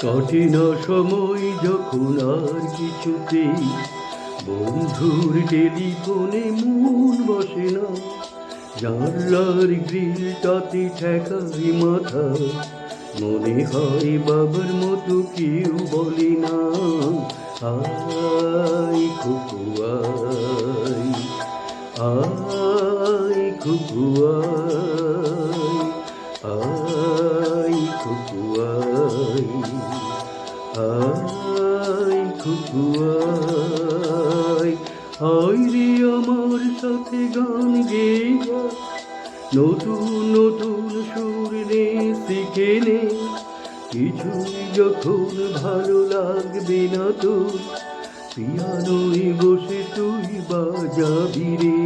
কাটে না সময় যখন আর কিছুতেই বন্ধুর টেলিফোনে মন বসে না, জানলার গ্রিলটাতে ঠেকাই মাথা, মনে হয় বাবার মতো কেউ বলে না আই খুকু আই, আই খুকু আই, আই খুকু আই, আই খুকু আই। আয় রে আমার সাথে গান গেয়ে নতুন নতুন সুর নে শিখে নে, কিছুই যখন ভালো লাগবে না তোর, পিয়ানোয় বসে তুই বাজাবি রে।